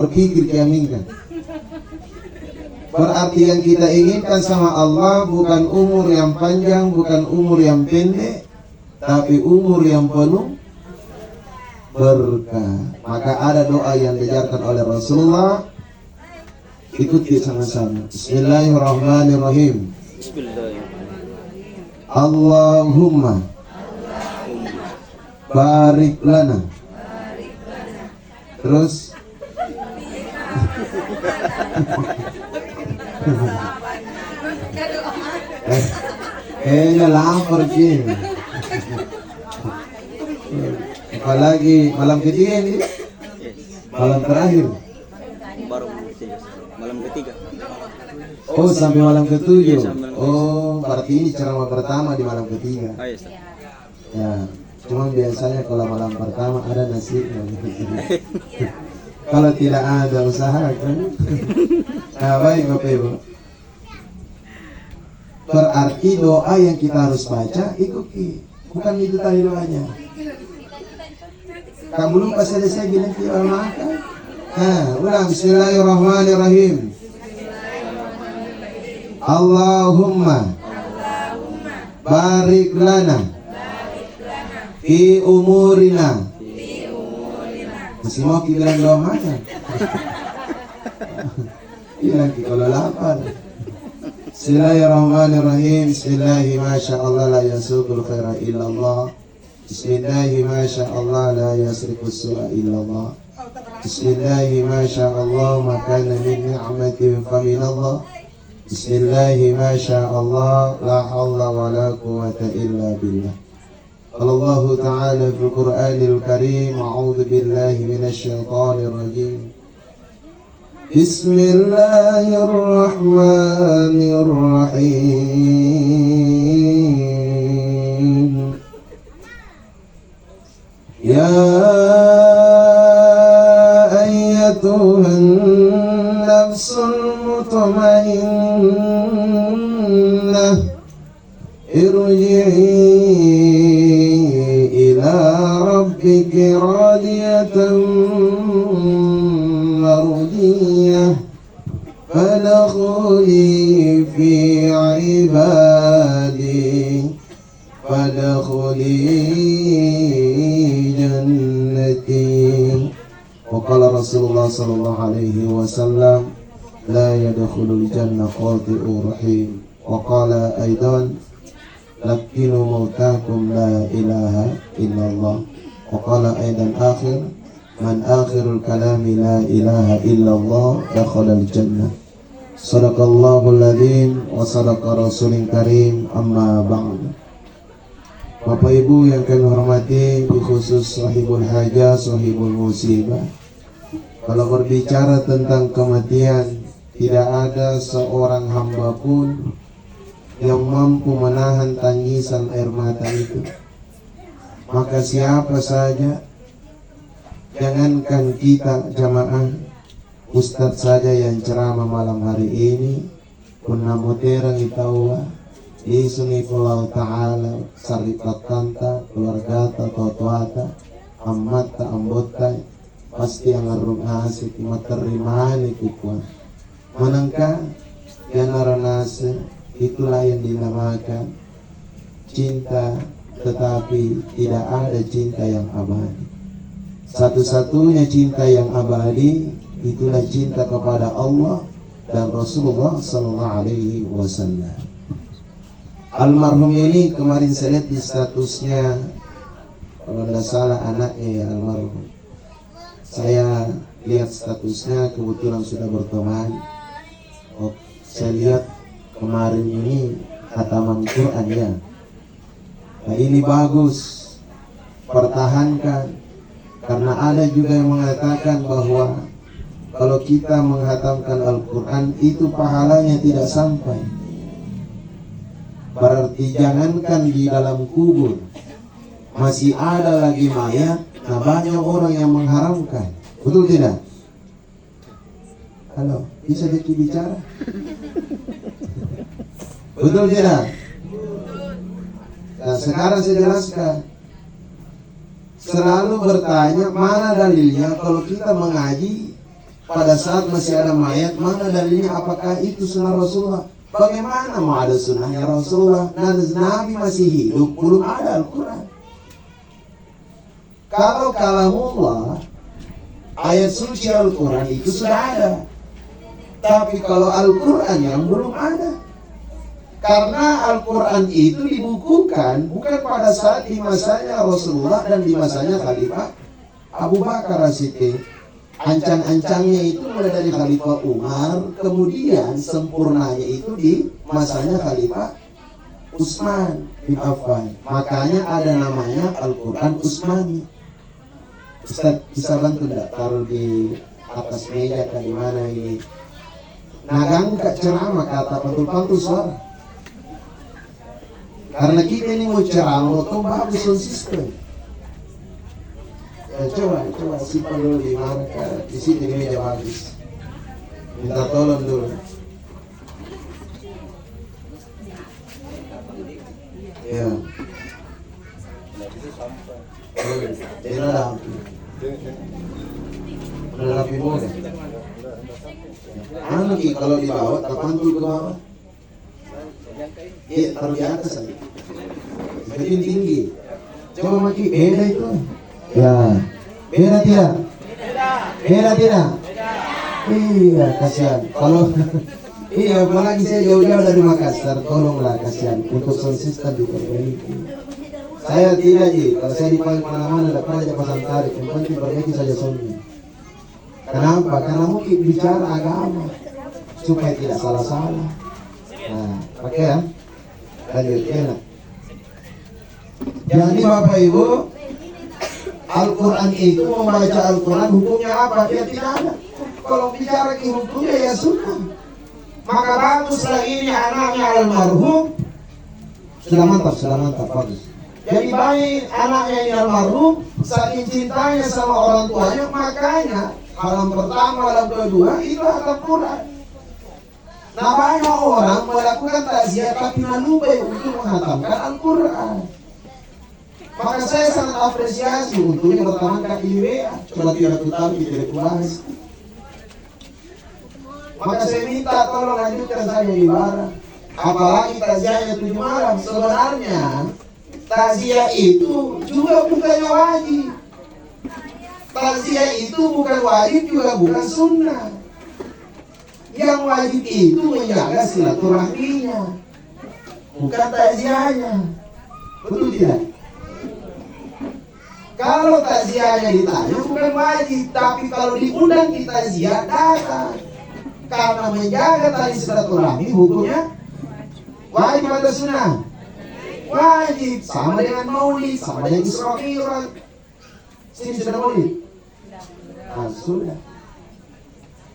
berpikir kiaminkan. Berarti yang kita inginkan sama Allah bukan umur yang panjang, bukan umur yang pendek, tapi umur yang penuh berkah. Maka ada doa yang diajarkan oleh Rasulullah. Ikuti sama-sama. Bismillahirrahmanirrahim. Allahumma barik lana. Terus lapar gini. Apalagi malam ketiga ini, malam terakhir. Baru malam ketiga. Oh, sampai malam ketujuh. Oh, berarti ini ceramah pertama di malam ketiga. Ya, cuma biasanya kalau malam pertama ada nasinya. Kalau tidak ada usahakan. Nah, baik Bapak Ibu. Berarti doa yang kita harus baca ikuti. Bukan itu tadi doanya. Kamu belum pas selesai bilang tidak makan. Nah, ulang. Bismillahirrahmanirrahim. Allahumma barik lana fi umurina. Masih mau bilang doa mana? Bilang kalau lapar. Bismillahirrahmanirrahim. Bismillahi masyaallah la yasukul khaira illallah. Bismillahi masyaallah la yasrikus su'a illallah. Bismillahi masyaallah ma kana min ni'matin fa min Allah. Bismillahi masyaallah la haula wa la quwwata illa billah. Allah Ta'ala fil Qur'anil Karim. A'udzu billahi minasy syaithanir rajim. Bismillahirrahmanirrahim. Ya ayyatuhan nafsul mutmainnah irji'i ila rabbiki radiyatan mardiyah fadkhuli fi ibadi fadkhuli jannati. Wa qala Rasulullah sallallahu alaihi wasallam la yadkhulul jannah qati'ur rahim. Wa qala aidan lakinu mautakum la ilaha illallah. Wa qala aidan akhir man akhirul kalami la ilaha illallah dakhalal jannah. Sadaqallahul adzim wa sadaqa rasulin karim. Amma ba'd. Bapak Ibu yang kami hormati, khusus sahibul hajah, sahibul musibah. Kalau berbicara tentang kematian, tidak ada seorang hamba pun yang mampu menahan tangisan air mata itu. Maka siapa saja, jangankan kita jamaah, Ustadz saja yang ceramah malam hari ini pun namoterang itawa isungi pulau ta'ala saripat kanta keluarga totoata amata ambota pasti yang ngerung asik materimani kikuan menangka yang naranase. Itulah yang dinamakan cinta, tetapi tidak ada cinta yang abadi. Satu-satunya cinta yang abadi itulah cinta kepada Allah dan Rasulullah sallallahu alaihi wasallam. Almarhum ini kemarin saya lihat di statusnya, kalau tidak salah anaknya ya almarhum. Saya lihat statusnya, kebetulan sudah berteman. Oh, saya lihat kemarin ini khataman Quran ya. Nah ini bagus, pertahankan. Karena ada juga yang mengatakan bahwa kalau kita menghatamkan Al-Quran itu pahalanya tidak sampai. Berarti jangankan di dalam kubur, masih ada lagi mayat. Nah banyak orang yang mengharamkan. Betul tidak? Halo, bisa bicara? Betul tidak? Nah sekarang saya jelaskan. Selalu bertanya mana dalilnya kalau kita mengaji pada saat masih ada mayat, mana dalilnya apakah itu sunnah Rasulullah? Bagaimana mau ada sunnahnya Rasulullah? Nabi masih hidup, belum ada Al-Quran. Kalau kalamullah, ayat suci Al-Quran itu sudah ada. Tapi kalau Al-Quran yang belum ada. Karena Al-Quran itu dibukukan bukan pada saat di masanya Rasulullah dan di masanya Khalifah Abu Bakar As-Siddiq. Ancang-ancangnya itu mulai dari Khalifah Umar, kemudian sempurnanya itu di masanya Khalifah Utsman bin Affan. Makanya ada namanya Al-Quran Utsmani. Ustaz bisa bantu enggak taruh di atas meja atau di mana ini? Nagang kak ceramah kata pantul-pantul suara. Karena kita ini mau ceramah, mau bagus sound system. Ya, coba simpan dulu di mana, di sini di meja bagus. Minta tolong dulu. Ya. Tidak ada api. Ada api muda. Mana ki kalau di bawah, terpantul ke bawah. Iya, taruh di atas aja. Makin tinggi. Coba maki, beda itu. Ya, beda tidak? Beda tidak? Iya, kasihan. Kalau iya, apalagi saya jauh-jauh dari Makassar, tolonglah kasihan untuk sound system diperbaiki. Saya tidak ji, kalau saya dipanggil mana-mana tidak pernah aja pasang tarik, yang penting perbaiki saja soundnya. Kenapa? Karena mungkin bicara agama supaya tidak salah-salah. Nah, pakai ya. Lanjut, enak. Jadi Bapak Ibu, Al-Quran itu membaca Al-Quran hukumnya apa? Ya tidak ada. Kalau bicara ke hukumnya ya sunnah. Maka baguslah ini anaknya almarhum. Sudah mantap, bagus. Jadi baik anaknya ini almarhum, saking cintanya sama orang tuanya, makanya malam pertama, malam kedua itu hatam Quran. Nah banyak orang melakukan takziah tapi lupa untuk menghatamkan Al-Quran. Maka saya sangat apresiasi untuk yang pertama di WA. Coba tidak tahu tidak bahas. Maka saya minta tolong lanjutkan saya di barang. Apalagi takziahnya 7 malam. Sebenarnya takziah itu juga bukannya wajib. Takziah itu bukan wajib juga bukan sunnah. Yang wajib itu menjaga silaturahminya, bukan takziahnya. Betul tidak? Kalau takziahnya ditanya bukan wajib, tapi kalau diundang di takziah datang. Karena menjaga tali silaturahmi hukumnya wajib atau sunnah? Wajib. Sama dengan maulid, sama dengan Isra Mi'raj. Sini sudah maulid? Ah, sudah.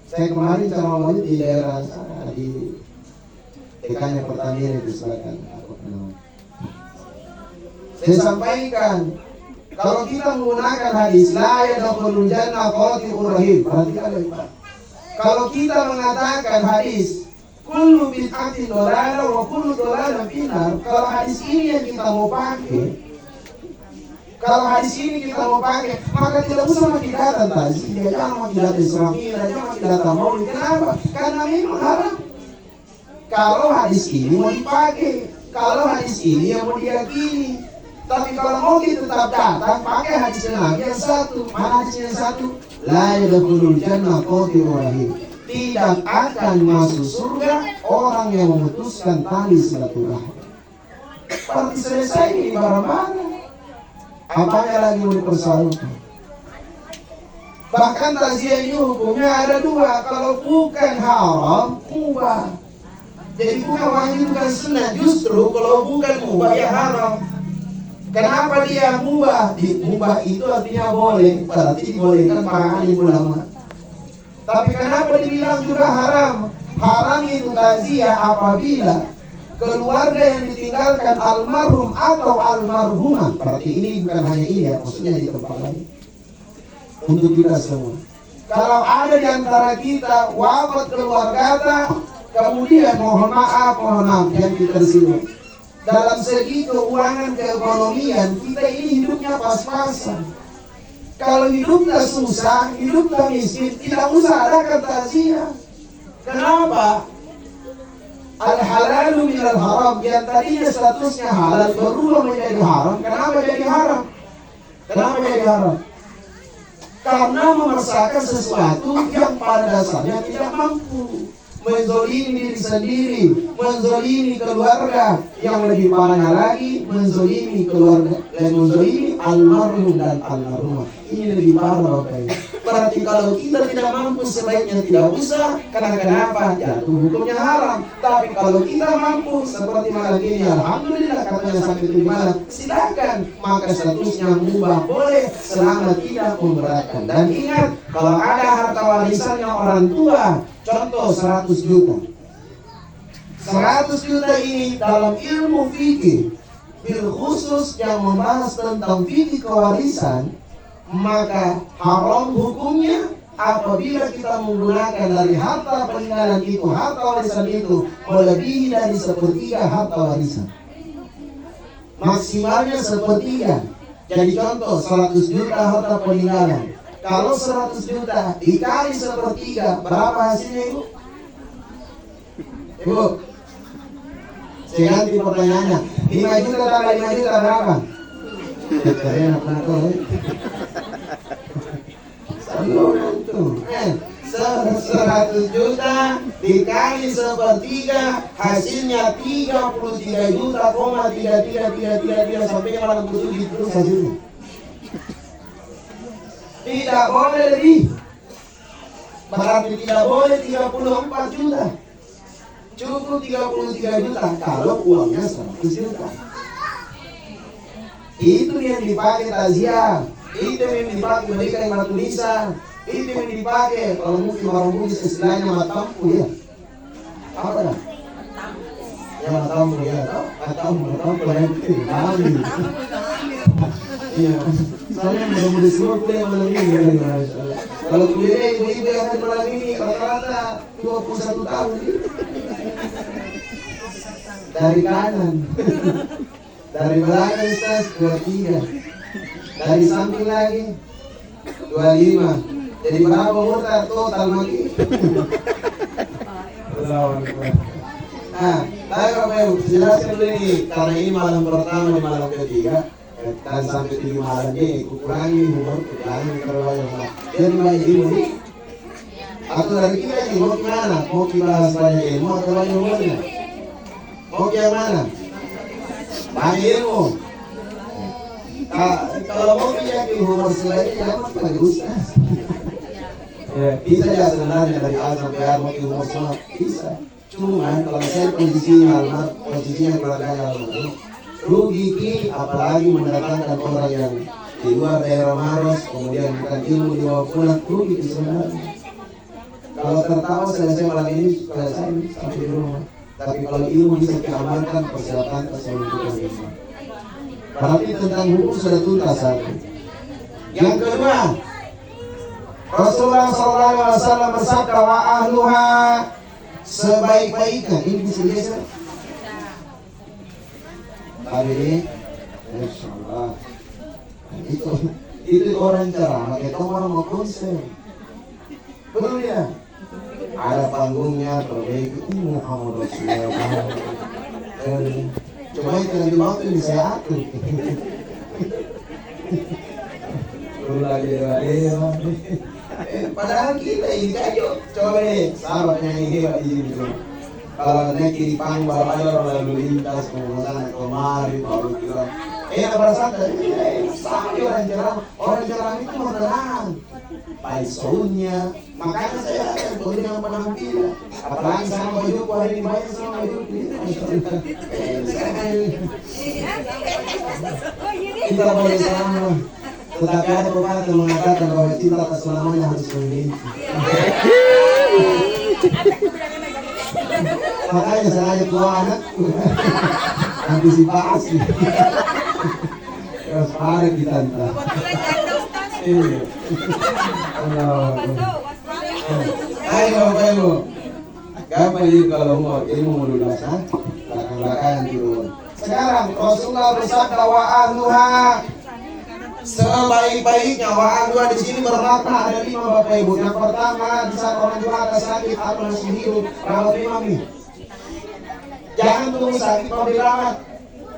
Saya kemarin sama maulid di daerah sana, di dekannya Pertamina di selatan. Saya sampaikan, kalau kita menggunakan hadis la yadkhulul jannah qati'ur rahim, perhatikan baik-baik. Kalau kita mengatakan hadis kullu bid'atin dalalah wa kullu dalalatin finnar, kalau hadis ini yang kita mau pakai, maka tidak usah makin datang takziah, jangan makin datang Isra Mi'raj, jangan makin datang maulid. Kenapa? Karena memang haram. Kalau hadis ini mau dipakai, kalau hadis ini yang mau diyakini. Tapi kalau mau kita tetap datang, pakai hadis Nabi yang satu. Mana hadis yang satu? La yadkhulul jannah qati'ur rahim. Tidak akan masuk surga orang yang memutuskan tali silaturahmi. Berarti selesai ini barang-barang. Apanya lagi mau dipersoalkan? Bahkan takziah ini hukumnya ada 2. Kalau bukan haram, mubah. Jadi bukan wajib, bukan sunnah. Justru kalau bukan mubah ya haram. Kenapa dia mubah? Mubah itu artinya boleh, berarti dibolehkan para alim ulama. Tapi kenapa dibilang juga haram? Haram itu takziah apabila keluarga yang ditinggalkan almarhum atau almarhumah. Berarti ini bukan hanya ini ya, maksudnya di tempat lain. Untuk kita semua. Kalau ada di antara kita wafat keluarga, kemudian mohon maaf yang kita tersinggung. Dalam segi keuangan keekonomian kita ini hidupnya pas-pasan. Kalau hidupnya susah, hidupnya miskin, tidak usah adakan takziah. Kenapa? Al-halalu minal haram, yang tadinya statusnya halal berubah menjadi haram. Kenapa jadi haram? Kenapa jadi haram? Karena memaksakan sesuatu yang pada dasarnya tidak mampu. Menzolimi diri sendiri, menzolimi keluarga, yang lebih parahnya lagi menzolimi keluarga dan menzolimi almarhum dan almarhumah. Ini lebih parah Bapak Ibu. Berarti kalau kita tidak mampu sebaiknya tidak usah. Karena kenapa? Jatuh hukumnya haram. Tapi kalau kita mampu seperti malam ini, alhamdulillah katanya sampai 7 malam, silakan. Maka statusnya mubah boleh selama tidak memberatkan. Dan ingat, kalau ada harta warisannya orang tua, contoh 100 juta. 100 juta ini dalam ilmu fikih, bil khusus yang membahas tentang fikih kewarisan, maka haram hukumnya apabila kita menggunakan dari harta peninggalan itu, harta warisan itu melebihi dari sepertiga harta warisan. Maksimalnya sepertiga. Jadi contoh 100 juta harta peninggalan. Kalau 100 juta dikali sepertiga, berapa hasilnya Ibu? Ibu, saya ganti pertanyaannya. 5 juta tambah 5 juta berapa? Kalian apa tahu? 100 juta dikali sepertiga, hasilnya 33 juta, 33 sampai ke 87 terus hasilnya. Tidak boleh lebih. Berarti tidak boleh 34 juta. Cukup 33 juta kalau uangnya 100 juta. Itu yang dipakai takziah. Itu yang dipakai memberikan mata tulisan. Itu yang dipakai kalau mungkin orang Bugis istilahnya matampu ya. Apa dah? Ya matampu ya. Matampu nanti. Iya. Soalnya mudah-mudahan semua kuliah malam ini. Kalau kuliah ibu-ibu yang akan malam ini rata-rata 21 tahun. Dari kanan. Dari belakang Ustaz 23. Dari samping lagi 25. Jadi berapa mutar total lagi? Nah, tapi Bapak Ibu, jelaskan dulu ini karena ini malam pertama dan malam ketiga dan sampai 7 malam ini kurangi humor, kurangi terlalu jadi banyak ilmu. Atau dari kita ini mau gimana? Mau bahas banyak ilmu atau banyak humornya? Mau yang mana? Banyak ilmu. Kalau mau punya humor selain jangan pakai Ustaz. Bisa ya sebenarnya dari A sampai A mau humor semua bisa. Cuman kalau saya posisinya keluarga almarhum, rugi ki apalagi mendatangkan orang yang di luar daerah Maros kemudian bukan ilmu dibawa pulang, rugi di sebenarnya. Kalau tertawa selesai malam ini selesai sampai di rumah. Tapi kalau ilmu bisa diamalkan persiapan keseluruhan itu. Berarti tentang hukum sudah tuntas satu. Yang kedua, Rasulullah SAW bersabda wa ahluha sebaik-baiknya. Ini bisa digeser. Hari ini, insyaallah. Itu orang ceramah, kita orang mau konser. Betul ya? Ada panggungnya terbaik ini Muhammad Rasulullah. Coba itu nanti waktu ini saya atur. Lagi padahal kita ini kayu. Coba nih sahabatnya ini hebat di sini. Kalau naik di panggung baru ada orang lalu lintas kemudian kemari baru kita. Pada saat sama di orang ceramah itu mau tenang. Baik soundnya, makanya saya boleh jangan pernah bilang. Apalagi sama baju hari ini banyak sama baju kita boleh sama. Tetapi ada pepatah mengatakan bahwa cinta tak selamanya harus memiliki. Makanya saya ajak dua anak antisipasi. Terus hari kita entah. Ayo Bapak Ibu, gampang ini kalau mau ilmu melulas, belakang-belakangan dulu. Sekarang Rasulullah bersabda wa ahluha sebaik-baiknya. Wah, dua di sini bermakna ada 5 Bapak Ibu. Yang pertama, di saat orang tua ada sakit atau masih hidup, rawat imam nih. Jangan tunggu sakit baru dirawat.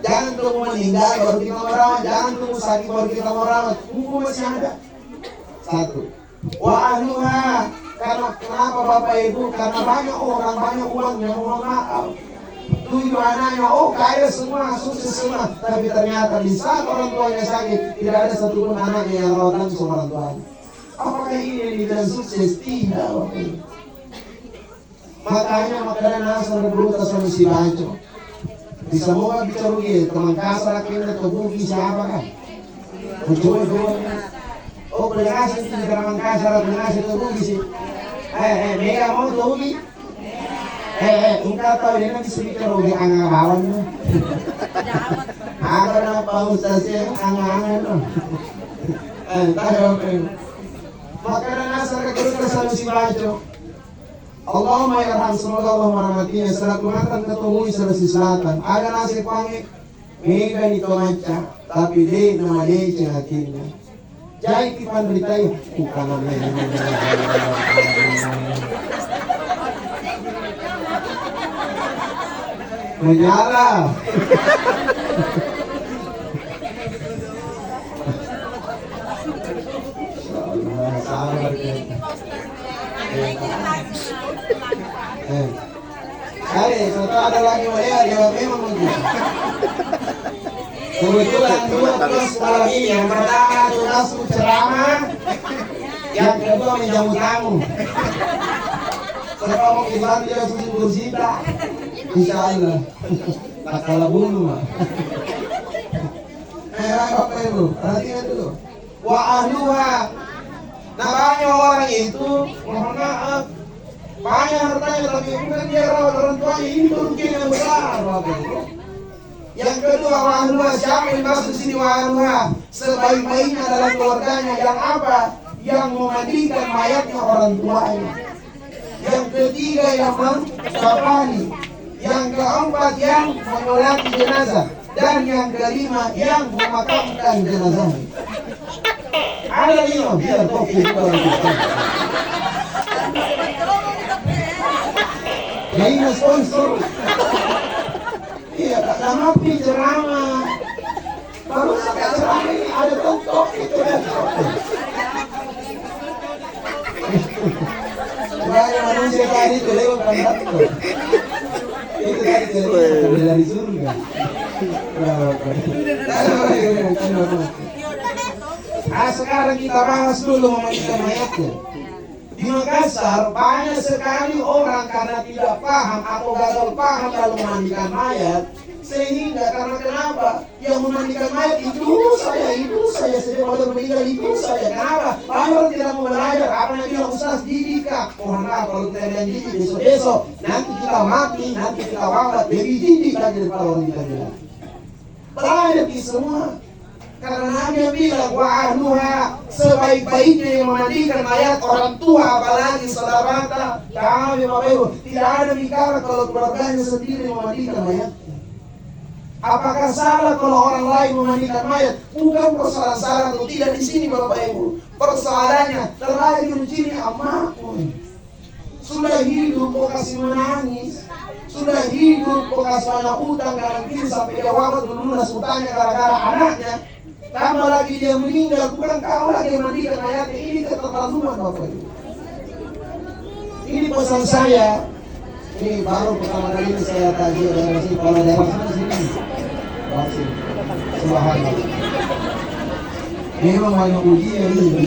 Jangan tunggu meninggal baru kita merawat. Jangan tunggu sakit baru kita merawat. Hukum masih ada. 1. Wa ahluha. Karena kenapa Bapak Ibu? Karena banyak orang, banyak uang yang mohon maaf. 7 anaknya, oh kaya semua, sukses semua. Tapi ternyata di saat orang tuanya sakit, tidak ada satupun anaknya yang rawat langsung orang tuanya. Apakah ini yang dibilang sukses? Tidak, Bapak Ibu. Makanya makanan asal berutas sama si Banco. Bisa mau bicara gitu, teman kasar akhirnya terbuki siapa kan? Mencoba. Oh, pengasih itu teman kasar, pengasih terbuki sih. Mega mau terbuki? Enggak tahu dia nanti sedikit rugi angan-angan. Ada apa ustaznya angan-angan. Tahu apa? Makanan asal berutas sama si Banco. Allahumma yarham, semoga Allah merahmatinya. Setelah Kuantan ketemu di Sulawesi Selatan, ada nasi pange mega di Tomaca, tapi dia nama dia cengatinnya. Jai kipan beritai, bukan namanya. Menyala. Sabar ya. Satu ada lagi dia memang begitu. Kebetulan 2 tugas malam ini. Yang pertama tugas ceramah, yang kedua menjamu tamu. Kalau mau ibadah dia susun bersita, insya Allah. Tak kalah bulu mah. Bapak Ibu, perhatikan dulu. Wa ahluha. Nah banyak orang itu, mohon maaf, banyak hartanya tapi bukan dia rawat orang tuanya. Ini kerugian yang besar, Bapak Ibu. Yang kedua, wahluha. Siapa yang maksud sini wahluha? Sebaik-baiknya adalah keluarganya. Yang apa? Yang memandikan mayatnya orang tuanya. Yang ketiga yang mengkafani. Yang keempat yang menyolati jenazah. Dan yang kelima yang memakamkan jenazah. Ada 5 biar kopi kalau kita. Jadi sponsor. Iya, tak lama ceramah. Baru sampai ceramah ini ada tontok itu ya. Banyak manusia tadi itu lewat kandang. Itu tadi dari surga. Sekarang kita bahas dulu memandikan mayatnya. Di Makassar banyak sekali orang karena tidak paham atau gagal paham dalam memandikan mayat, sehingga karena kenapa? Yang memandikan mayat itu saya sedang mau meninggal itu saya. Kenapa? Orang tidak mau belajar apa yang bilang Ustaz didikan. Mohon maaf kalau kita yang didik besok nanti kita mati, nanti kita wafat, lebih didik lagi daripada orang kita bilang. Belajar di semua. Karena Nabi bilang wa ahluha, sebaik-baiknya yang memandikan mayat orang tua apalagi saudara. Kami Bapak Ibu tidak ada bicara kalau keluarganya sendiri memandikan mayat. Apakah salah kalau orang lain memandikan mayat? Bukan persoalan salah atau tidak di sini Bapak Ibu. Persoalannya terlahir di sini amakun. Sudah hidup kok kasih menangis. Sudah hidup kok kasih banyak utang garansi sampai dia wafat lunas utangnya gara-gara anaknya. Tambah lagi dia meninggal, bukan kau lagi yang mandikan mayatnya. Ini keterlaluan Bapak Ibu. Ini pesan saya. Ini baru pertama kali ini saya tagih dari sini. Kalau daerah sana sini, vaksin. Subhanallah. Memang banyak ujian ini.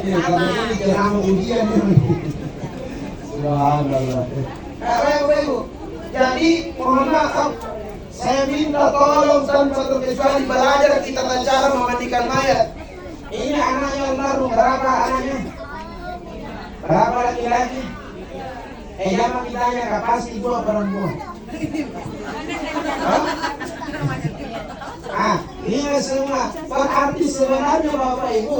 Ini karena ini kerama ujian ini. Subhanallah. Bapak Ibu, jadi mohon maaf. Saya minta tolong tanpa terkecuali belajar kita cara memandikan mayat. Ini anaknya almarhum, berapa anaknya? Berapa laki-laki? Jangan ditanya pasti ibu apa perempuan. Ini semua berarti sebenarnya Bapak Ibu,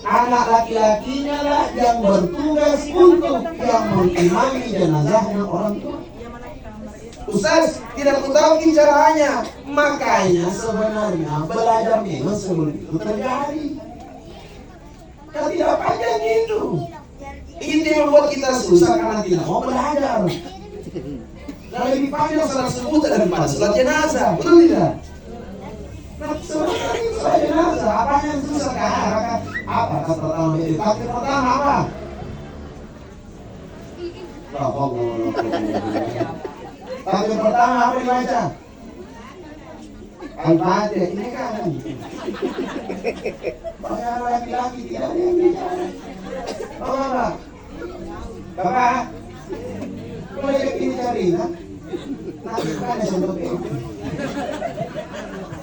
anak laki-lakinya lah yang bertugas untuk yang mengimami jenazahnya orang tua. Ustaz, tidak tahu caranya. Makanya sebenarnya belajar memang sebelum itu terjadi. Kan tidak panjang itu. Ini yang membuat kita susah karena tidak mau belajar. Dan lebih panjang salat subuh daripada salat jenazah, betul tidak? Nah, sebenarnya itu salat jenazah, apa yang susah kan? Apa kata pertama ini? Takbir pertama apa? Takbir pertama apa dibaca? Al-Fatihah. Ini kan banyak laki-laki tidak ada yang bicara. Bapak, Bapak, boleh ini cari, kan? Nanti ada sendok ini.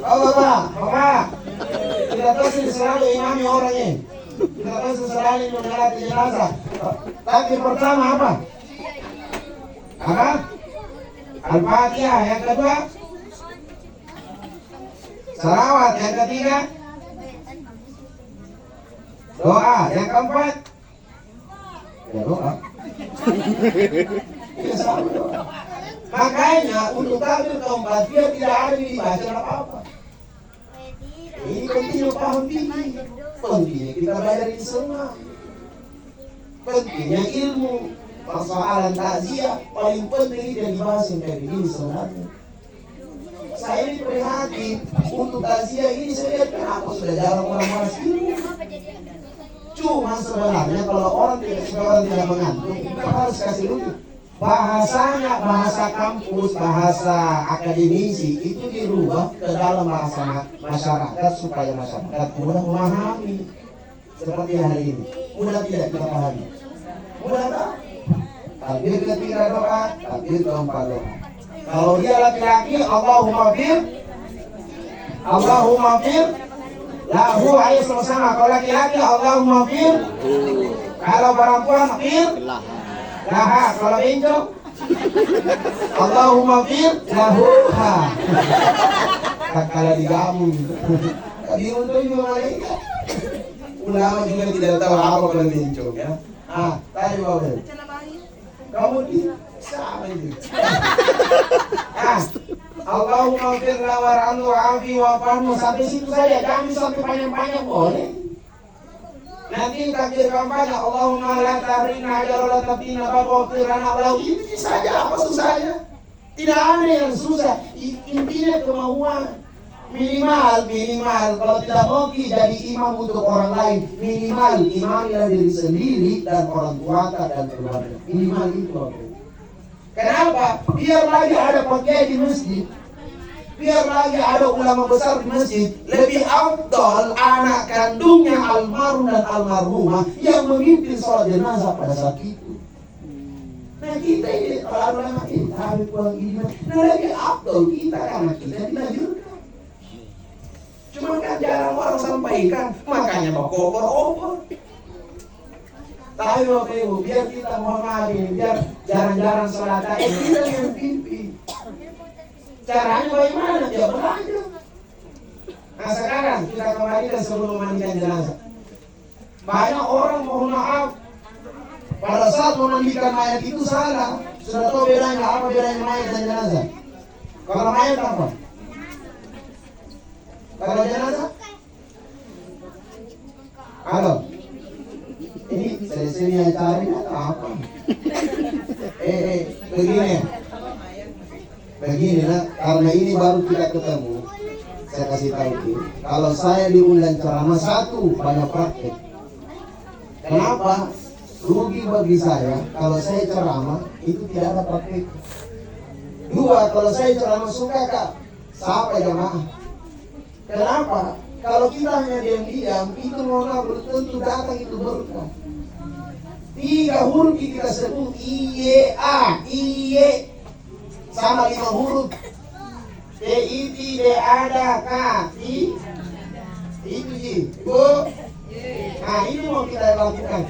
Oh Bapak, tidak tahu selalu imami orangnya. Tidak tahu selalu mengalami jenazah. Takbir pertama apa? Apa? Al-Fatihah. Yang kedua, salawat. Yang ketiga, doa. Yang keempat, ya doa. Ya, sama doa. Makanya untuk takbir keempat dia tidak ada dibaca apa-apa. Ini pentingnya paham fikih. Pentingnya kita belajar ini semua. Pentingnya ilmu. Persoalan takziah paling penting dan dibahas yang kayak begini sebenarnya. Saya ini prihatin untuk takziah ini. Saya lihat kenapa sudah jarang orang bahas ilmu. Cuma sebenarnya kalau orang tidak mengantuk, kita harus kasih rujuk. Bahasanya bahasa kampus, bahasa akademisi itu dirubah ke dalam bahasa masyarakat supaya masyarakat mudah memahami. Seperti hari ini, mudah tidak kita pahami? Mudah tak? Takbir ketiga doa, takbir keempat doa. Kalau dia laki-laki, Allahumma fir lahu, ayo sama-sama. Kalau laki-laki, Allahumma fir. Kalau perempuan, fir laha. Kalau benjok, Allahumma fir lahu ha. Tak kalah digabung. Diuntung juga malaikat. Ulama juga tidak tahu apa kalau benjok ya. Tadi bawa. Kamu di sama itu. Allahumma fir lahu warhamhu wa'afi wa'afahmu. Sampai situ saja, jangan sampai panjang-panjang boleh. Nanti takbir keempatnya Allahumma la tahrina ajar la tabdina bapa firana walau. Ini saja, apa susahnya? Tidak ada yang susah. Intinya kemauan. Minimal kalau tidak mau jadi imam untuk orang lain, minimal imamilah diri sendiri dan orang tua dan keluarga. Minimal itu. Kenapa? Biar lagi ada pakai di masjid, biar lagi ada ulama besar di masjid, lebih afdal anak kandungnya almarhum dan almarhumah yang memimpin sholat jenazah pada saat itu. Nah kita ini kalau ulama kita habis pulang iman, nah lebih afdal kita karena kita dilahirkan. Cuma kan jarang orang sampaikan, makanya mau opor. Tapi Bapak Ibu, biar kita menghormati, biar jarang-jarang sholat, kita yang pimpin. Caranya bagaimana? Ya belajar. Nah sekarang kita kembalikan sebelum memandikan jenazah. Banyak orang mohon maaf, pada saat memandikan mayat itu salah. Sudah tahu bedanya, apa bedanya mayat dan jenazah? Kalau mayat apa? Kalau jenazah? Halo? Ini sesi cari atau apa? Begini nah, karena ini baru kita ketemu. Saya kasih tahu kalau saya diundang ceramah satu, banyak praktek. Kenapa? Rugi bagi saya kalau saya ceramah itu tidak ada praktek. Dua, kalau saya ceramah suka kak, siapa jamaah? Kenapa? Kalau kita hanya diam-diam, itu mohon belum tentu datang itu berkah. 3 huruf kita sebut iye sama 5 huruf TIT ada K itu ji Bu. Nah ini mau kita lakukan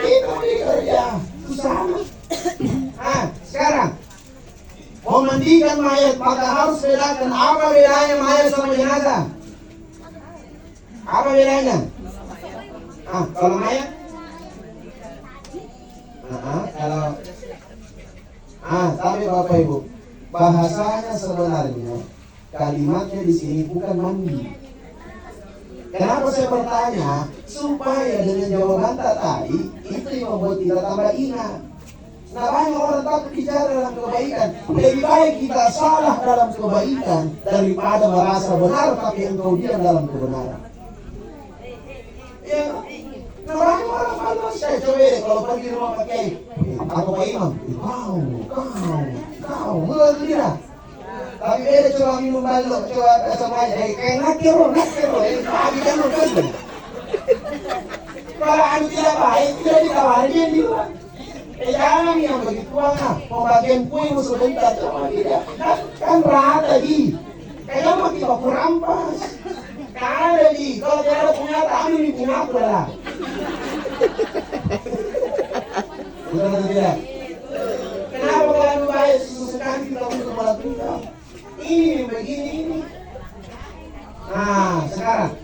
itu ya sama. Nah sekarang memandikan mayat maka harus bedakan apa bedanya mayat sama jenazah. Apa bedanya? Kalau mayat Kalau tapi Bapak Ibu, bahasanya sebenarnya kalimatnya di sini bukan mandi. Kenapa saya bertanya? Supaya dengan jawaban tadi itu yang membuat kita tambah ingat. Nah, banyak orang takut bicara dalam kebaikan. Lebih baik kita salah dalam kebaikan daripada merasa benar tapi engkau diam dalam kebenaran. Ya, nah banyak orang malas. Saya coba deh kalau pergi rumah Pak Kiai atau Pak Imam, kau, mulai tidak. Tapi beda coba minum balok, coba sama aja, kayak nakiro, pagi kan lu kan. Kalau anu tidak baik, tidak ditawarin dia di luar. Jangan yang begitu mau bagian kue mau sebentar, coba tidak. Kan rata di. Kayak mau kita kurampas. Karena di, kalau tidak ada punya tamu ini punya aku lah. Betul atau tidak? Kenapa kalau baik sekali kita untuk melakukan? Ini begini ini. Nah, sekarang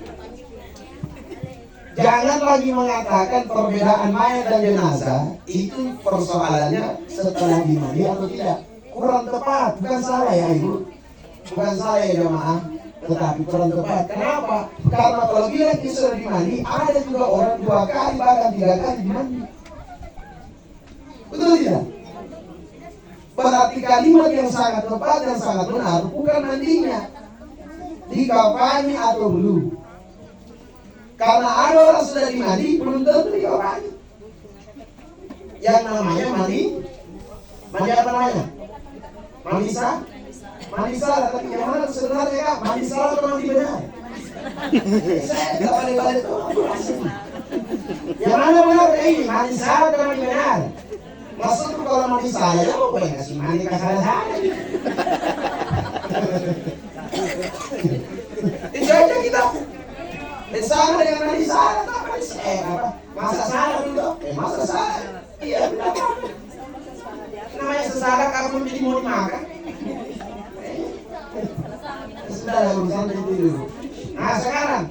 jangan lagi mengatakan perbedaan mayat dan jenazah itu persoalannya setelah dimandi atau tidak. Kurang tepat, bukan salah ya Ibu, bukan salah ya jemaah, tetapi kurang tepat. Kenapa? Karena kalau bilang itu sudah dimandi, ada juga orang 2 kali bahkan 3 kali dimandi. Betul tidak? Berarti kalimat yang sangat tepat dan sangat benar bukan mandinya, dikafani atau belum. Karena ada orang sudah dimandi belum tentu dikafani. Yang namanya mandi apa namanya? Mandi sah? Mandi salah, tapi yang mana sebenarnya Kak? Mandi salah atau mandi benar? Saya tidak balik-balik itu. Yang mana benar ini? Mandi salah atau mandi benar? Maksudku kalau mandi salah ya mau boleh kasih mandi ke salah. Itu aja kita. Sama dengan mandi salah, masa salah dulu? Masa salah? Iya benar. Namanya sesalah kamu jadi mau dimakan. Sudah lah urusan itu dulu. Nah sekarang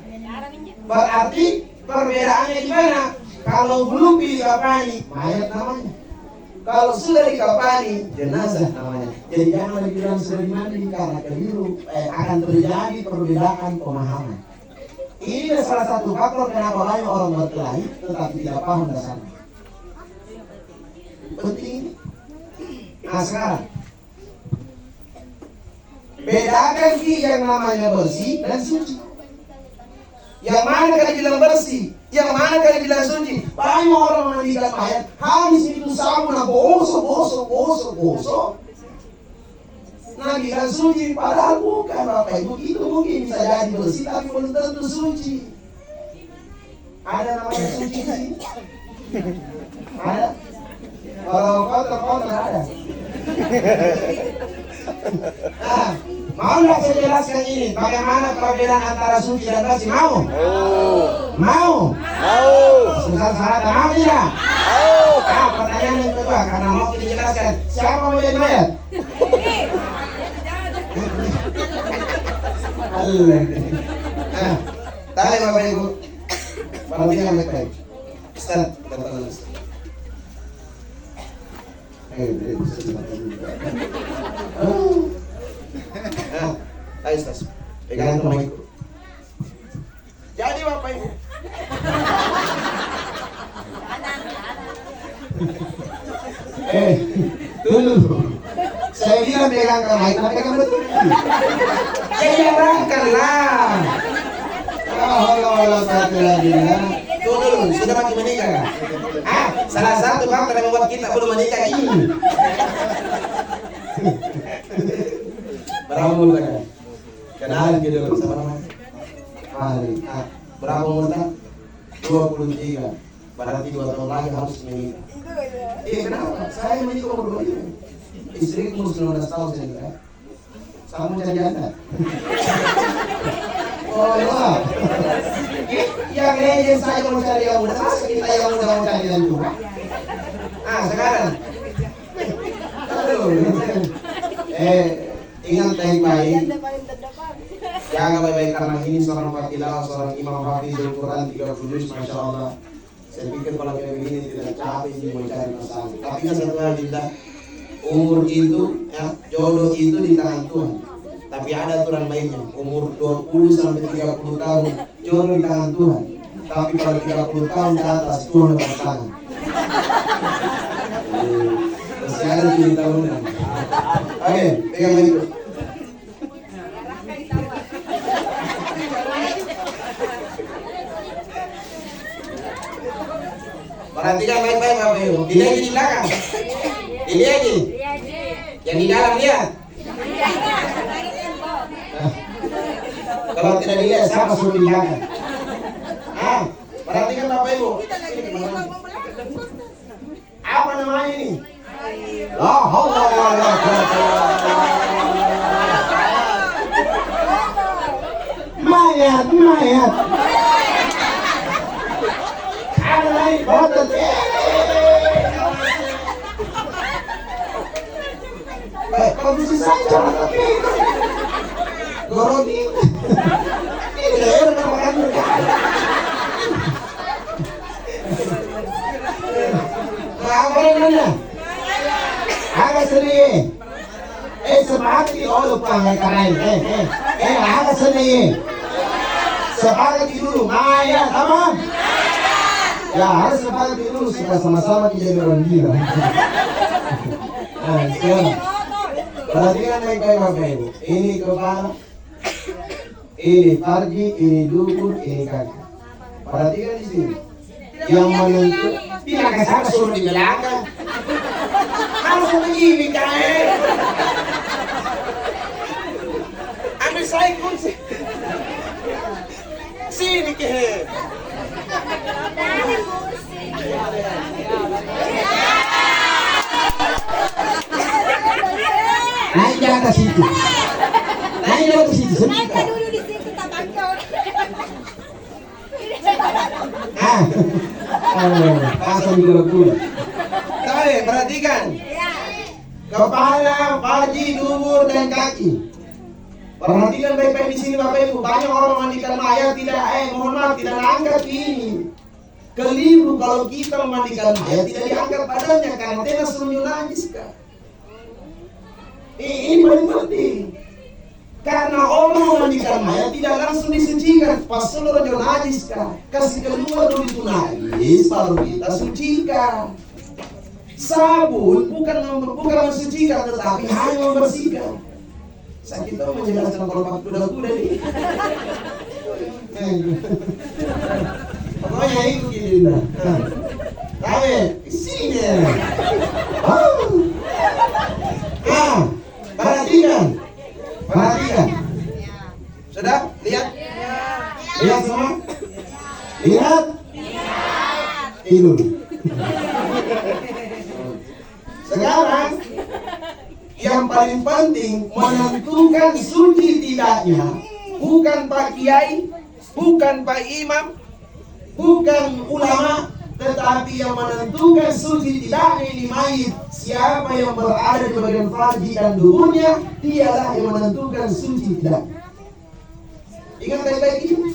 berarti perbedaannya di mana? Kalau belum dikafani mayat namanya. Kalau sudah dikafani jenazah namanya. Jadi jangan dibilang sudah dimandi karena keliru, akan terjadi perbedaan pemahaman. Ini salah satu faktor kenapa banyak orang berkelahi tetapi tidak paham dasarnya. Penting ini. Nah sekarang bedakan yang namanya bersih dan suci. Yang mana kali bilang bersih, yang mana kali bilang suci. Banyak orang memandikan mayat habis itu sabun gosok. Nah bilang suci, padahal bukan Bapak Ibu. Itu mungkin bisa jadi bersih tapi belum tentu suci. Ada namanya suci di sini? Ada? Kalau kotor ada. Nah, mau nggak saya jelaskan ini bagaimana perbedaan antara suci dan bersih? Mau? Susah syarat mau tidak? Nah, pertanyaan yang kedua karena mau dijelaskan siapa mau jadi mayat? Nah, tadi Bapak Ibu, perhatikan baik-baik. Ustaz, kita terus. Ayo Ustaz, pegang mic. Jadi Bapak Ibu. Dulu. Saya bilang pegang mic, pegang betul. Janganlah. Allah Tuh, sudah makin menikah kan? Salah satu faktor yang membuat kita belum menikah ini. Berapa umur kan? Kenalan gitu dulu sama namanya. Berapa umur kan? 23. Berarti 2 tahun lagi harus menikah. Kenapa? Saya menikah umur 25. Istri umur 19 tahun saya nikah. Kamu cari Anda. Oh Allah. Yang legend saya mau cari yang muda, masa kita yang muda mau cari yang tua? Sekarang. Ingat baik-baik. Jaga baik-baik karena ini seorang fatilah, seorang imam hafizul Quran 30 juz, masya Allah. Saya pikir kalau kayak begini tidak capek sih mau cari pasangan. Tapi kan satu hal Dinda, umur itu, ya, jodoh itu di tangan Tuhan. Tapi ada aturan lainnya, umur 20 sampai 30 tahun jodoh di tangan Tuhan. Tapi kalau 30 tahun ke atas Tuhan dapat tangan. Masih ada 7 tahunan. Oke, pegang itu. Perhatikan baik-baik Bapak Ibu. Dilihat di belakang. Dilihat di. Yang di dalam lihat. Kalau tidak dilihat siapa suruh di belakang? Perhatikan Bapak Ibu. Apa namanya ini? La haula wala quwwata mayat. Ada lain botot. Kondisi saya jangan tapi gorodi. Ini leher makan mana? Agak seni. Semangat oh pangai karain. Agak seni. Semangat dulu, Maya, tamam? Ya harus semangat dulu supaya sama-sama kita jadi orang gila. Nah, sekarang perhatikan baik-baik Bapak Ibu. Ini kepala, ini pargi, ini dubur, ini kaki. Perhatikan di sini. Yang menentu tidak kesana suruh di belakang. Harus begini kan? Ambil saya kunci. Sini ke. Naik di atas itu. Naik di atas itu. Naik dulu di situ tak bangkit. Pasang juga pula. Tarik, perhatikan. Kepala, baju, dubur, dan kaki. Perhatikan baik-baik di sini Bapak Ibu. Banyak orang memandikan mayat tidak, mohon maaf, tidak angkat ini. Keliru kalau kita memandikan mayat tidak diangkat badannya karena tidak suruh najis kan. Ini paling penting. Karena orang memandikan mayat tidak langsung disucikan, pas seluruh najis kan. Kasih keluar dulu itu najis, baru kita sucikan. Sabun bukan mensucikan, tetapi hanya membersihkan. Saya kita menjelaskan kalau kuda-kuda ini. Pokoknya itu kita. Tapi sini. Perhatikan. Sudah? Lihat? Lihat semua? Lihat? Tidur. Sekarang yang paling penting menentukan suci tidaknya bukan Pak Kiai, bukan Pak Imam, bukan ulama, tetapi yang menentukan suci tidaknya ini mayit. Siapa yang berada di bagian farji dan duburnya, dialah yang menentukan suci tidak. Ingat baik-baik ini.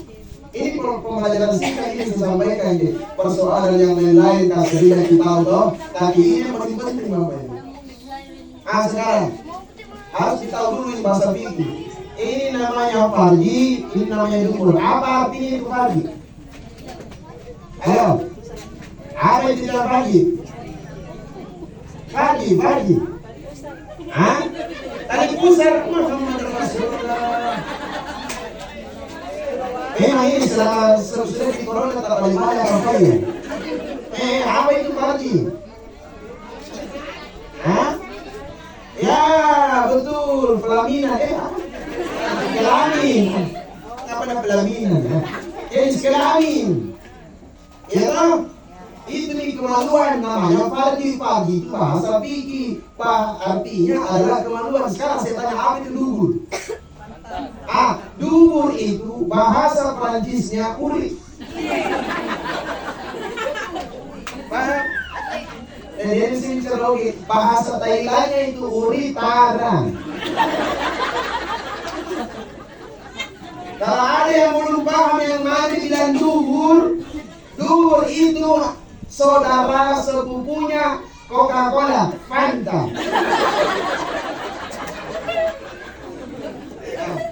Ini pembelajaran singkat ini disampaikan di persoalan yang lain-lain kasih kita tahu toh. Tapi ini yang paling penting Bapak Ibu. Sekarang harus kita tahu dulu ini bahasa fikih. Ini namanya farji, ini namanya dubur. Apa artinya itu farji? Ayo. Apa itu dalam farji? Farji. Tadi pusar Muhammad Rasulullah. Memang ini selama sudah di corona tak paling banyak rokoknya. Apa itu farji? Ya betul, pelaminan. Kelamin. Apa nama pelaminan? Kelamin. Ya toh? Itu nih kemaluan namanya farji itu bahasa fikih. Artinya adalah kemaluan. Sekarang saya tanya apa itu dubur? Dubur itu bahasa Prancisnya urit. Paham? Dan dari sini cerlogi bahasa Thailandnya itu uritaran. Kalau ada yang belum paham yang mana bilang dubur itu saudara sepupunya Coca-Cola, Fanta.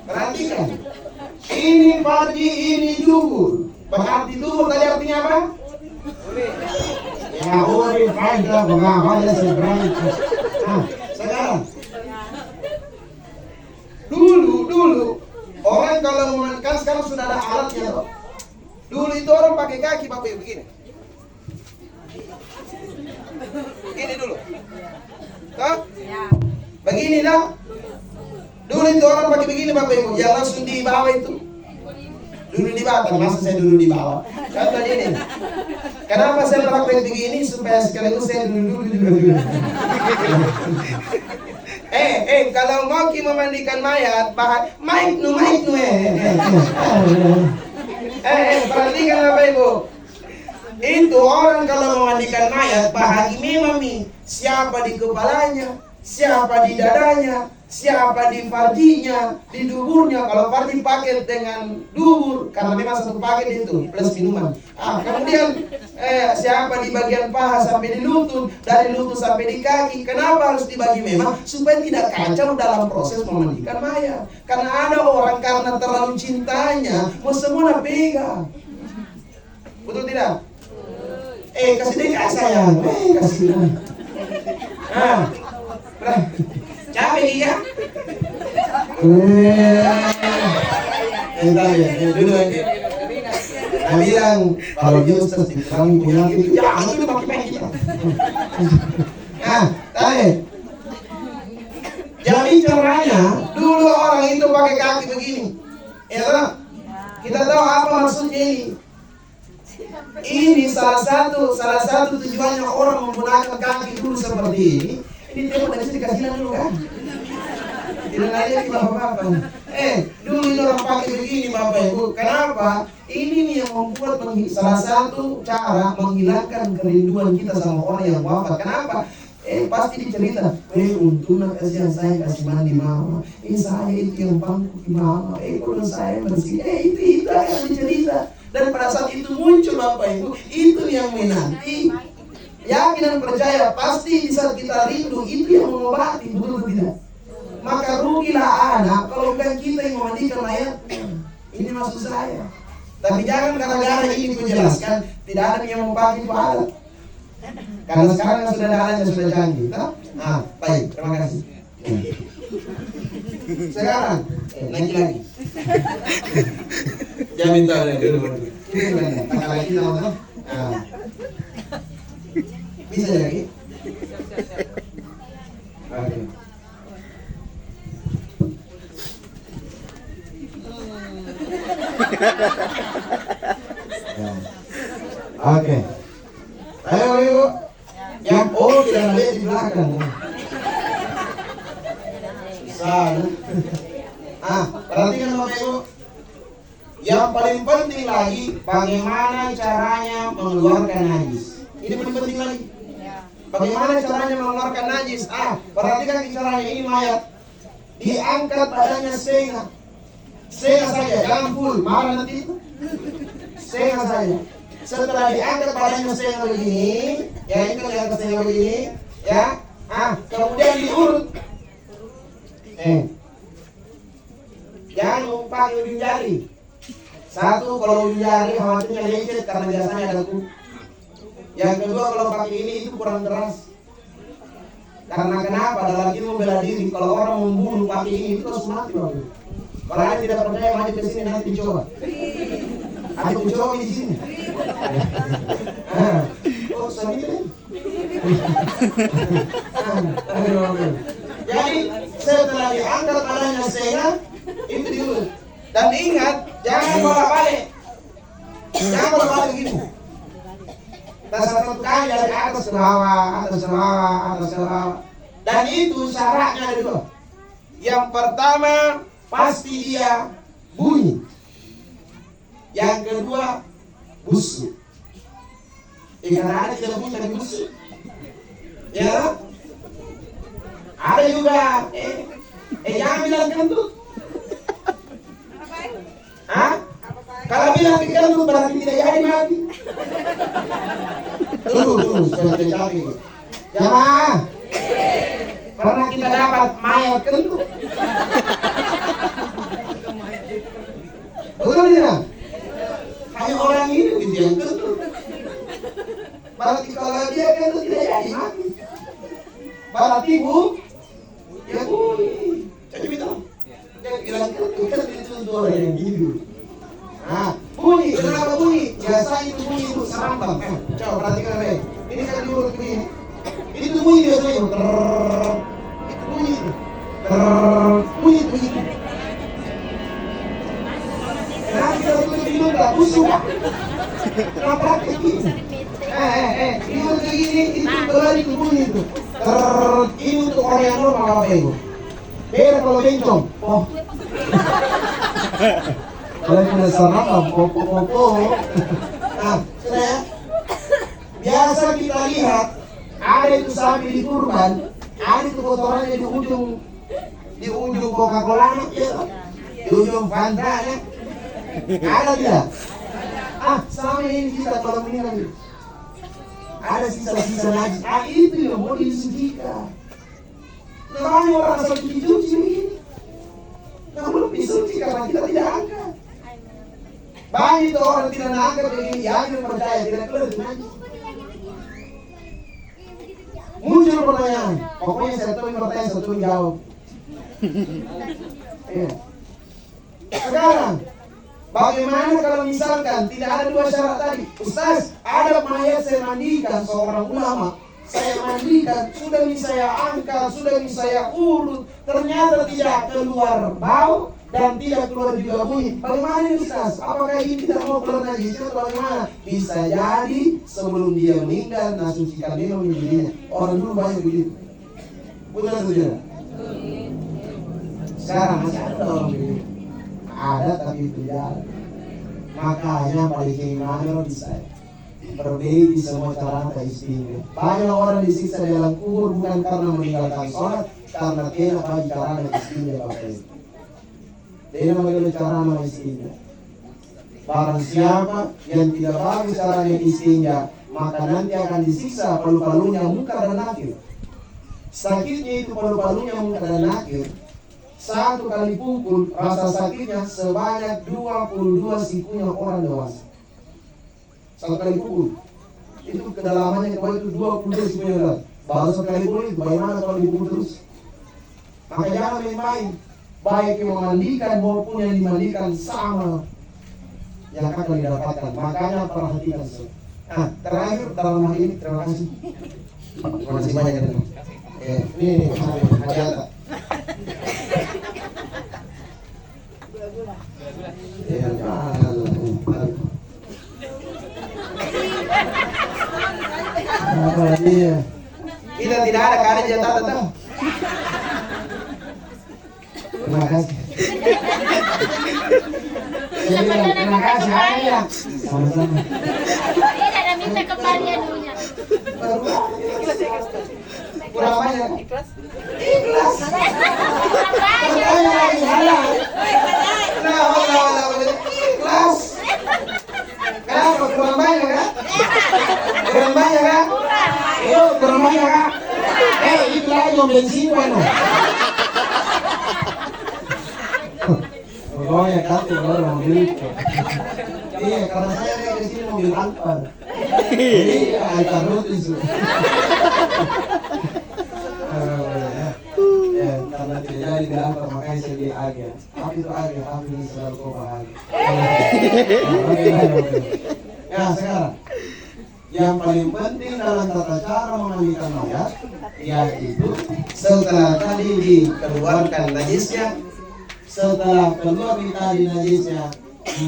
Perhatikan. Ini padi, ini dubur. Berarti dubur tadi artinya apa? Ya, uri, Fanta, Coca-Cola, Sprite. Nah, sekarang. Dulu orang kalau memakan sekarang sudah ada alatnya loh. Dulu itu orang pakai kaki Bapak Ibu begini. Begini dulu. Toh? Begini dah. Dulu itu orang pakai begini Bapak Ibu, yang langsung di bawah itu. Dulu di bawah, masa saya dulu di bawah. Contoh ini. Kenapa saya pakai begini supaya sekaligus saya dulu. Kalau ngoki memandikan mayat, maik nu perhatikan Bapak Ibu. Itu orang kalau memandikan mayat, bahagi memang siapa di kepalanya, siapa di dadanya, siapa di farjinya, di duburnya. Kalau farji pakai dengan dubur, karena memang satu paket itu plus minuman. Kemudian siapa di bagian paha sampai di lutut, dari lutut sampai di kaki. Kenapa harus dibagi memang? Supaya tidak kacau dalam proses memandikan mayat. Karena ada orang karena terlalu cintanya mau semua pegang. Betul tidak? Kasih dekat sayang. Kasih. Capek dia. Entah ya, dulu aja. Dia bilang kalau dia Ustaz diterang punya itu, jangan dulu pakai kita. Jadi caranya dulu orang itu pakai kaki begini. Ya, kita tahu apa maksudnya ini. Ini salah satu tujuannya orang menggunakan kaki dulu seperti ini. Ini tembok dari sini kasih dulu kan? Tidak ada lagi bapak-bapak. Dulu ini orang pakai begini Bapak Ibu. Kenapa? Ini nih yang membuat salah satu cara menghilangkan kerinduan kita sama orang yang wafat. Kenapa? Pasti dicerita. Untungnya kasihan saya kasih mandi mama. Saya itu yang bangku mama. Kalau saya bersih. Itu yang dicerita. Dan pada saat itu muncul Bapak Ibu, itu yang menanti. Yakin dan percaya, pasti di saat kita rindu, itu yang mengobati, betul tidak? Maka rugilah anak kalau bukan kita yang memandikan mayat. Ini maksud saya. Tapi jangan gara-gara ini menjelaskan, tidak ada yang memakai itu alat. Karena sekarang sudah ada alat yang sudah canggih. Baik, terima kasih. Sekarang, naik lagi. Jangan minta lagi dulu. Tangan lagi sama. Bisa lagi? Oke. Oke. Ayo Ibu. Yang tidak lihat di belakang. Perhatikan Bapak Ibu. Yang paling penting lagi, bagaimana caranya mengeluarkan najis. Ini paling penting lagi. Bagaimana caranya mengeluarkan najis? Perhatikan caranya. Ini mayat diangkat badannya setengah saja, jangan full, marah nanti itu. Setengah saja. Setelah diangkat badannya setengah begini, ya itu yang setengah begini, ya. Kemudian diurut. Jangan pakai ujung jari. Satu, kalau ujung jari khawatirnya lecet karena biasanya ada kutu. Yang kedua, kalau pakai ini itu kurang keras. Karena kenapa? Dalam ilmu bela diri, kalau orang membunuh pakai ini itu harus mati. Kalau Anda tidak percaya, maju ke sini nanti coba. Aku coba di sini. Sambil. Jadi setelah diangkat badannya setengah, itu diurut. Dan ingat, jangan bolak-balik. Jangan bolak-balik begini. Dan satu kali dari atas ke bawah, atas ke bawah, atas ke bawah. Dan itu syaratnya ada dua. Yang pertama, pasti dia bunyi. Yang kedua, busuk. Karena ada tidak bunyi tapi busuk. Ya, ada juga. Jangan bilang kentut. Kalau bilang kentut berarti tidak jadi mati. Tunggu, sudah capek. Jamaah, pernah kita dapat mayat kentut. Betul tidak? Hanya orang ini gitu yang kentut. Berarti kalau dia kentut tidak jadi mati. Berarti bu, ya bunyi. Coba bilang, jangan bilang kentut itu orang yang hidup. Nah, bunyi, kenapa bunyi? Biasa itu bunyi itu serambang. Coba perhatikan baik. Ini kan diurut begini. Itu bunyi biasanya itu. Itu bunyi itu. Bunyi itu begitu. Kenapa kita tutup hidung tak busuk? Kenapa begini? Hidung kayak gini, itu berlari itu bunyi itu. Ini untuk orang yang normal apa itu? Beda kalau bencong. Oh. Kalau yang udah serambang, popo. Nah, sudah ya. Biasa kita lihat ada itu sapi di kurban, ada itu kotorannya di ujung Coca-Cola, ya, di ujung Fanta, ya. Ada tidak? Selama ini kita kalau meninggal ada sisa-sisa najis. Itu yang mau disucikan. Namanya orang asal cuci-cuci begini. Nah, belum disuci karena kita tidak angkat. Banyak itu orang tidak angkat begini, yang percaya tidak keluar najis. Muncul pertanyaan, pokoknya satu yang bertanya, satu yang jawab. Ya. Sekarang, bagaimana kalau misalkan tidak ada dua syarat tadi? Ustaz, ada mayat saya mandikan, seorang ulama, saya mandikan, sudah ini saya angkat, sudah ini saya urut, ternyata tidak keluar bau dan tidak keluar juga bunyi. Bagaimana ini Ustaz? Apakah ini tidak mau keluar najis atau bagaimana? Bisa jadi sebelum dia meninggal, sucikan dia menjadinya. Orang dulu banyak begitu. Betul atau tidak? Sekarang masih ada orang begitu. Ada tapi itu jarang. Makanya paling keimanan bisa perbaiki semua cara istimewa. Banyak orang disiksa dalam kubur bukan karena meninggalkan sholat, karena tidak bagi cara istimewa pakai. Dia mengenai cara istimewa. Barang siapa yang tidak bagus caranya istimewa, maka nanti akan disiksa palu-palunya muka dan nakir. Sakitnya itu palu-palunya muka dan nakir. Satu kali pukul, rasa sakitnya sebanyak 22 sikunya orang dewasa. Satu kali pukul. Itu kedalamannya kalau itu 22 sikunya orang. Baru sekali pukul itu, bagaimana kalau dipukul terus? Maka jangan main-main. Baik yang memandikan maupun yang dimandikan sama yang akan didapatkan. Makanya perhatikan semua. Terakhir dalam hal ini, terima kasih. Terima kasih banyak. Ini hadiah. Kita tidak ada karya jatah tetap. Terima kasih. Terima kasih. Ada sama-sama. Dia ada minta kembali anunya. Kurang banyak. Ikhlas. Ikhlas. Kenapa kurang banyak kan? Kurang banyak kan? Kurang banyak kan? Itu lagi om bensin mana? Pokoknya kata orang mobil. Iya, karena saya dari sini mobil Alphard. Iya, Alphard Lotus. Ya, karena tidak jadi di Alphard makanya saya beli Agya. Apa itu Agya? Apa ini selalu kau bahagia. Ya, sekarang yang paling penting dalam tata cara memandikan mayat yaitu setelah tadi dikeluarkan najisnya, setelah keluar tadi najisnya,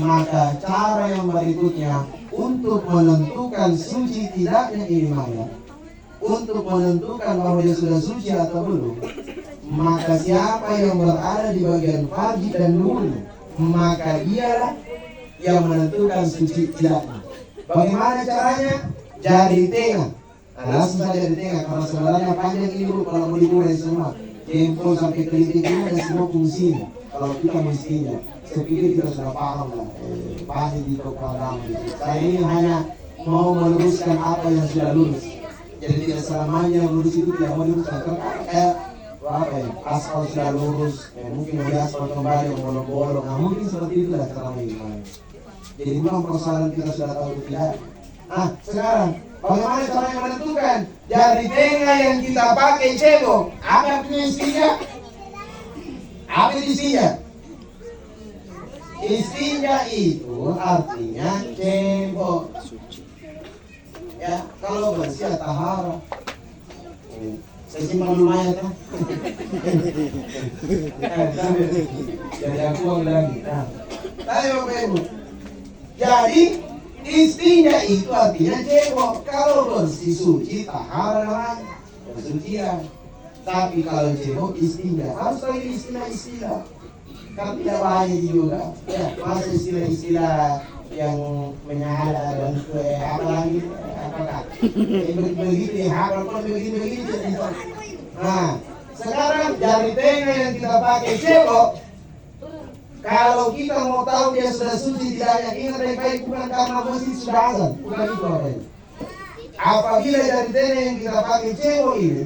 maka cara yang berikutnya untuk menentukan suci tidaknya ini mayat, untuk menentukan bahwa dia sudah suci atau belum, maka siapa yang berada di bagian farji dan nuri, maka dialah yang menentukan suci tidaknya. Bagaimana caranya? Jari tengah. Langsung saja di tengah, karena sebenarnya panjang ini kalau mau dikurang semua. Jempol sampai kelingking ini ada semua fungsinya. Kalau kita mestinya, saya pikir kita sudah paham lah. Pasti di program. Saya ini hanya mau meluruskan apa yang sudah lurus. Jadi tidak selamanya lurus itu tidak mau diluruskan. Kayak apa ya, aspal sudah lurus, mungkin mau diaspal kembali, mau bolong-bolong. Nah mungkin seperti itulah cara bagaimana. Jadi memang persoalan kita sudah tahu itu tidak. Nah sekarang bagaimana caranya menentukan jari tengah yang kita pakai cebok? Apa artinya istinya? Apa itu istinya? Istinya itu artinya cebok. Ya, kalau bersih tahara. Saya simpan lumayan kan? Jadi aku lagi. Nah, Bapak Ibu. Jadi istinya itu artinya cebok. Kalau bersih suci tahara kesucian. Tapi kalau cebok istinya harus lagi istilah-istilah. Karena tidak banyak juga. Ya, masa istilah-istilah yang menyala dan apalagi apakah begitu hafal pun begini. Nah sekarang jari tengah yang kita pakai cebok, kalau kita mau tahu dia sudah suci tidaknya, ingat baik-baik, bukan karena masjid sudah azan, bukan itu apa ini. Apabila jari tengah yang kita pakai cebok ini,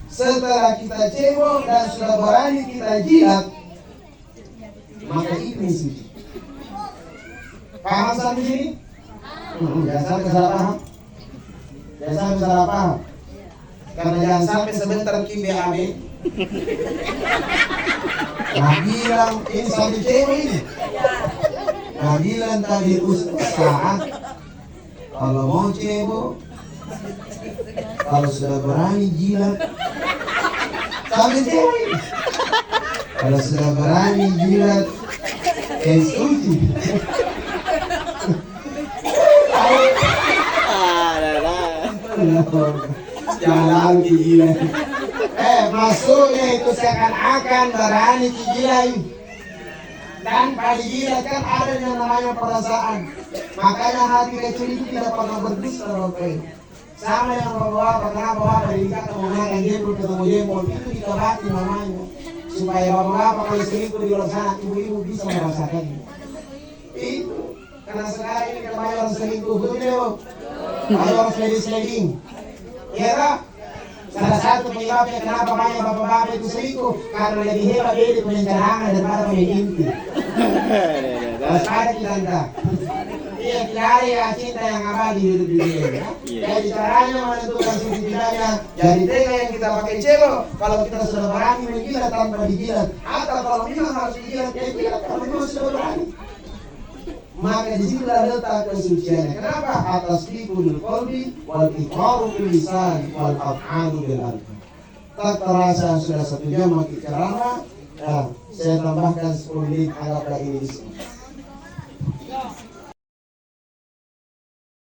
setelah kita cebok dan sudah berani kita jilat, maka ini suci. Paham sampai sini? Jangan sampai salah paham. Jangan sampai salah paham. Karena jangan sampai sebentar Kim BAB. Nah bilang ini sampai cewek ini. Nah bilang tadi Ustaz saat kalau mau cebok, kalau sudah berani jilat sampai cewek. Kalau sudah berani jilat suci. Jalan gila. Maksudnya itu seakan-akan berani digilai. Tanpa digilat kan ada yang namanya perasaan. Makanya hati kecil itu tidak pernah berdusta. Sama yang bapak-bapak, kenapa bapak dikata menggunakan jempol ketemu jempol, itu kita bati namanya. Supaya bapak-bapak kalau selingkuh di luar sana, ibu-ibu bisa merasakannya. Itu karena sekarang ini kan banyak orang selingkuh, betul. Banyak orang sliding. Ya tak? Salah satu penyebabnya kenapa banyak bapak-bapak itu selingkuh, karena lebih hebat dia di penceramah daripada pemimpi. Waspada kita enggak. Iya, tidak ada ya cinta yang abadi hidup di dunia. Jadi caranya menentukan suci tidaknya jari tengah yang kita pakai cebok. Kalau kita sudah berani menjilat tanpa dijilat, atau kalau memang harus dijilat, ya jilat kalau memang sudah berani. Maka di situ letak kesuciannya. Kenapa? Atas fikul qalbi wal iqraru bil lisan wal af'alu bil arkan. Tak terasa sudah 1 jam makin ceramah. Nah, saya tambahkan 10 menit anggaplah ini di sini.